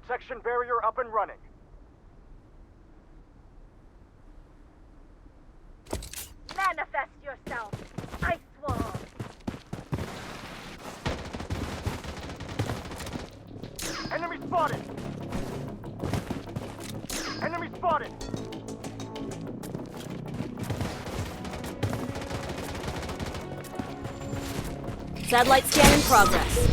Protection barrier up and running. Manifest yourself, Ice Wall. Enemy spotted! Enemy spotted! Satellite scan in progress.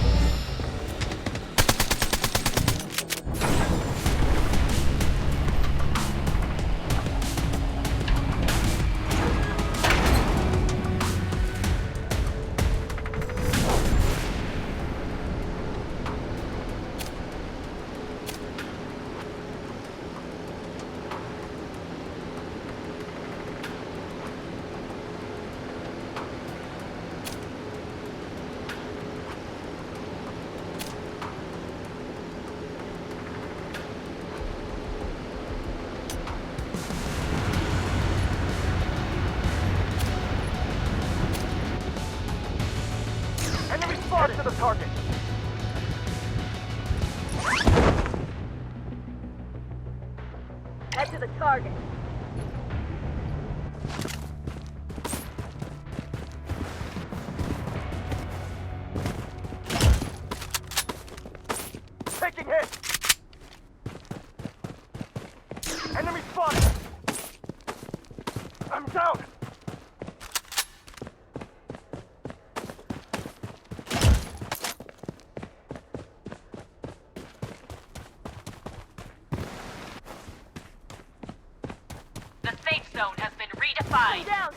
Enemy spotted! Head to the target! Head to the target. Taking hit! Enemy spotted! I'm down! The safe zone has been I'm redefined. down.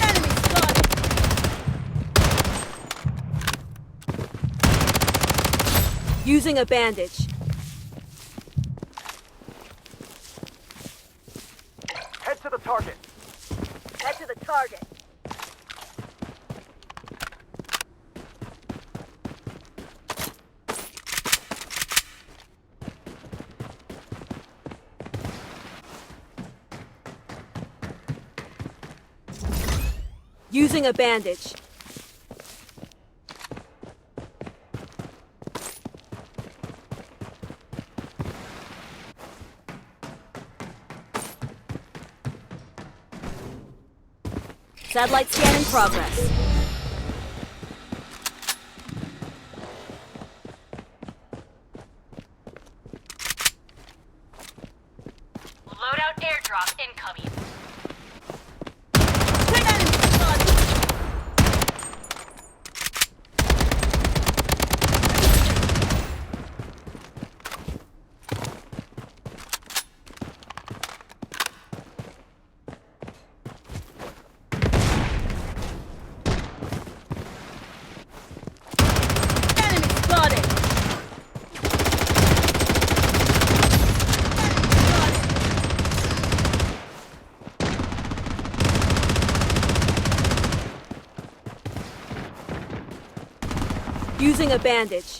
Enemy spotted. Using a bandage. Head to the target! Head to the target. Using a bandage. Satellite scan in progress. Loadout airdrop incoming. Enemy spotted. Enemy spotted. Using a bandage.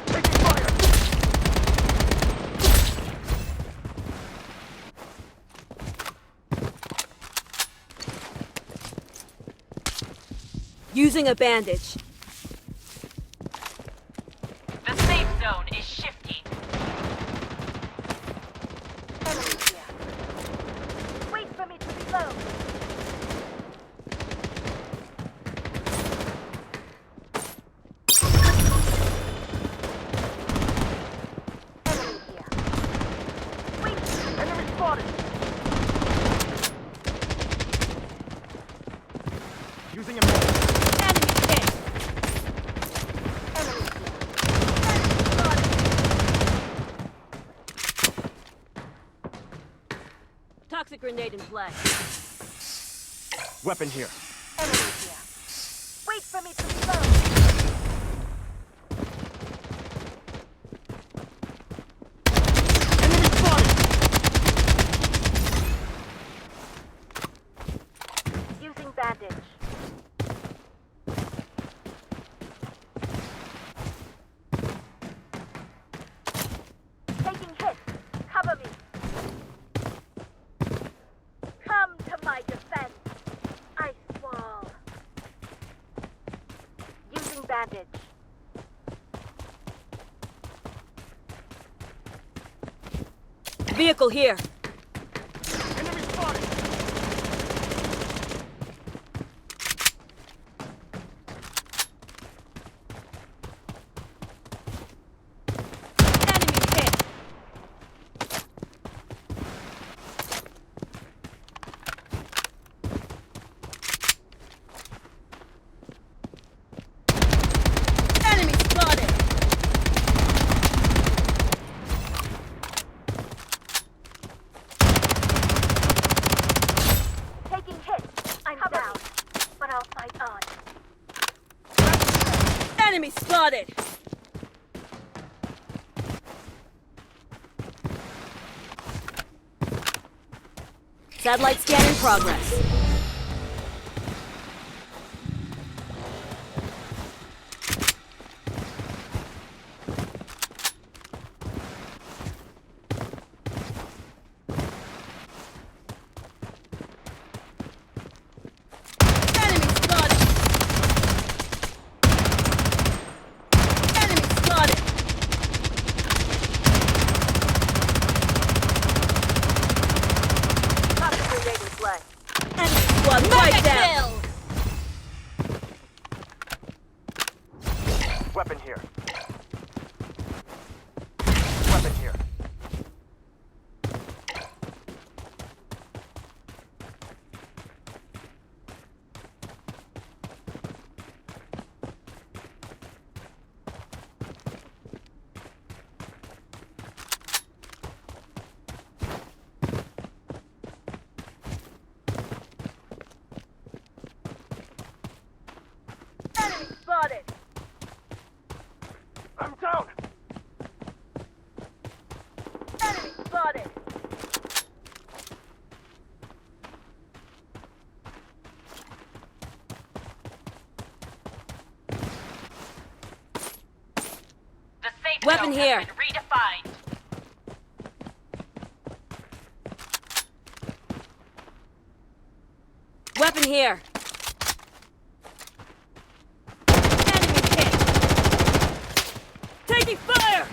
Taking fire! Using a bandage. The safe zone is shifting. Enemy here. Wait for me to reload. Enemy here. Wait. Enemy spotted! Using a Enemy hit. Enemy here. Enemy spotted. grenade in play. Weapon here. Enemy here. Wait for me to reload. Enemy spotted! Using bandage. Taking hits. Cover me. Come to my defense. Ice wall. Using bandage. Vehicle here. Enemy spotted! Enemy hit. Enemy spotted. Taking hits. I'm down. But I'll fight on. Enemy spotted. Satellite scan in progress. Enemy spotted. Enemy spotted. Toxic grenade in play. Enemy squad wiped out. Weapon here. Weapon here. Enemy spotted. I'm down! Enemy spotted. The safe Weapon zone here. has been redefined. Weapon here. Enemy hit. Taking fire.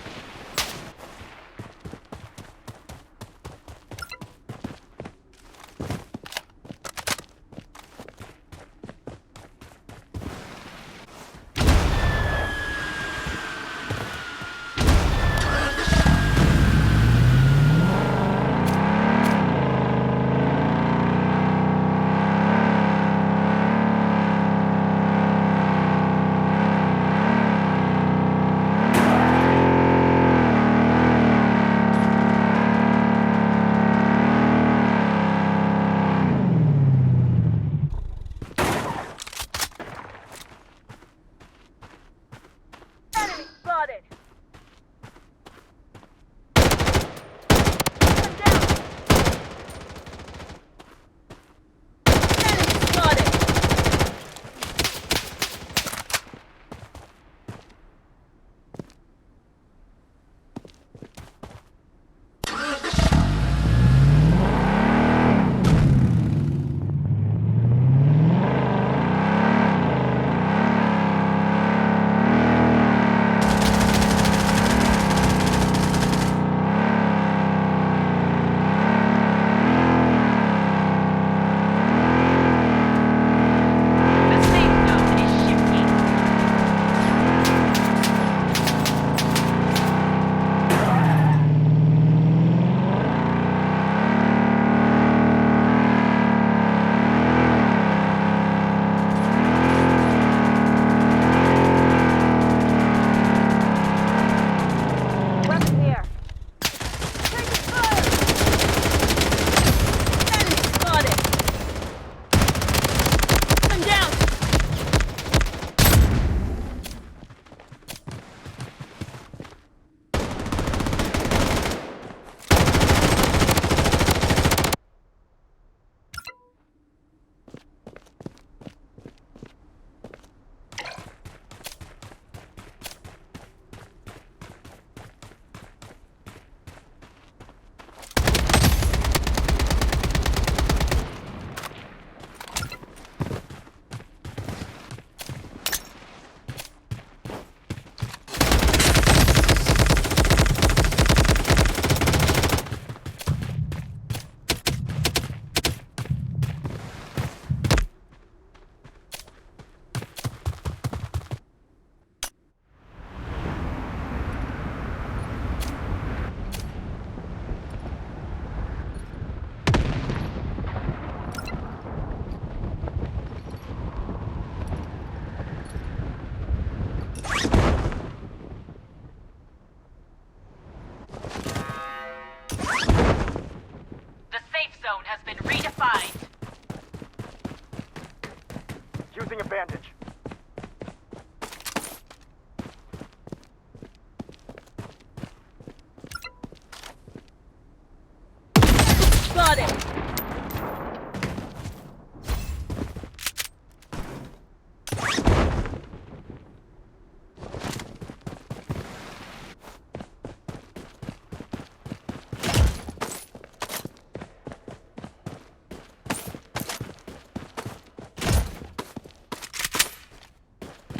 bandage. Got it.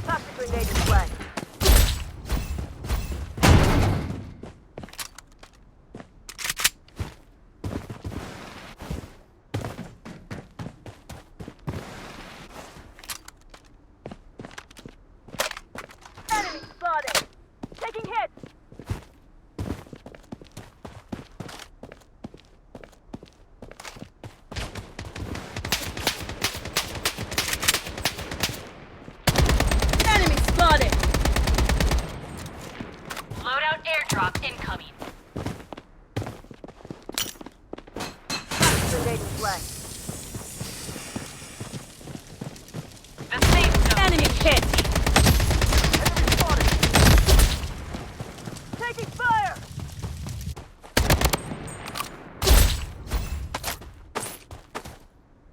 Toxic grenade in play. Enemy spotted. Taking hits. Enemy spotted. Loadout airdrop incoming. Toxic grenade in play. The safe zone. Enemy hit. Enemy spotted! Taking fire.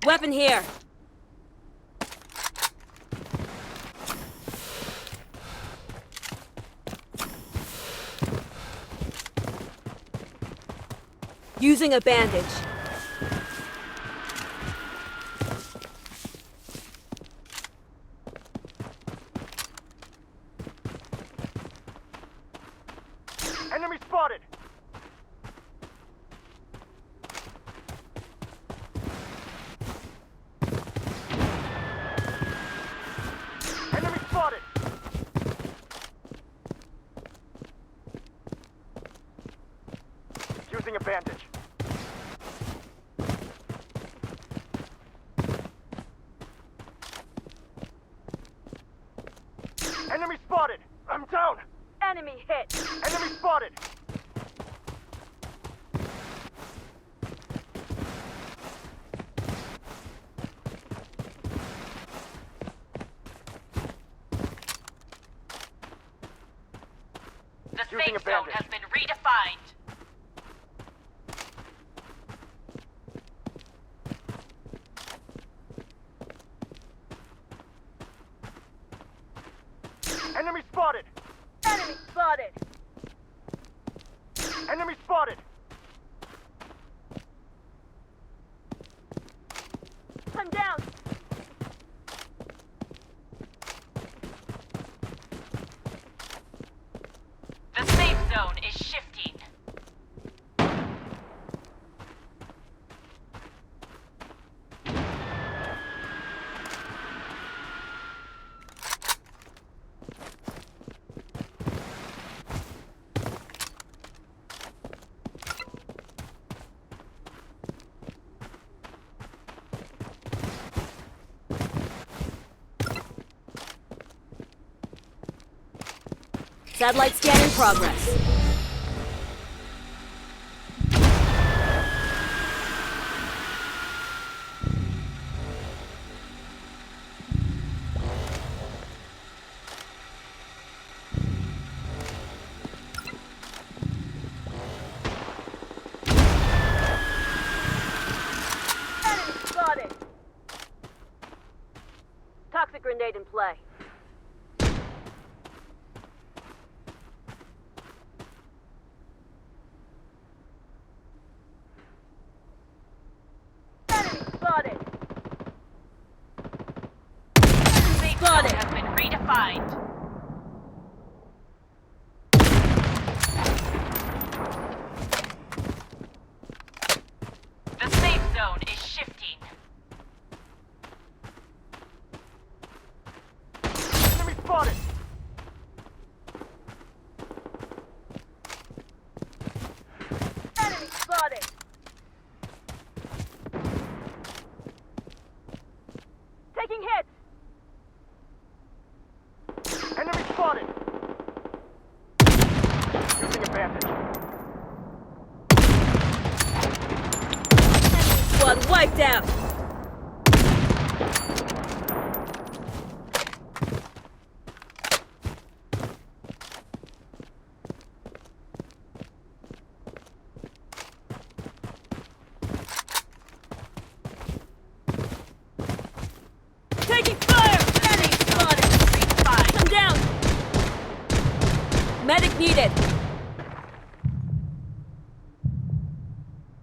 Weapon here. Using a bandage. Enemy spotted! Enemy spotted! Using a bandage. Enemy spotted! I'm down! Enemy hit. Enemy spotted! The Using safe a zone bandage. has been redefined. Enemy spotted! Enemy spotted. Enemy spotted! I'm down. The safe zone is shifting. Satellite scan in progress. Enemy spotted. Toxic grenade in play. Enemy spotted. Safe Got zone it. has been redefined. The safe zone is shifting. Enemy spotted! Enemy spotted. Taking hits. Enemy spotted! Using a bandage. Squad wiped out. Recharge needed.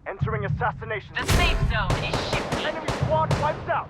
Entering assassination. The safe zone is shifting. Enemy squad wiped out.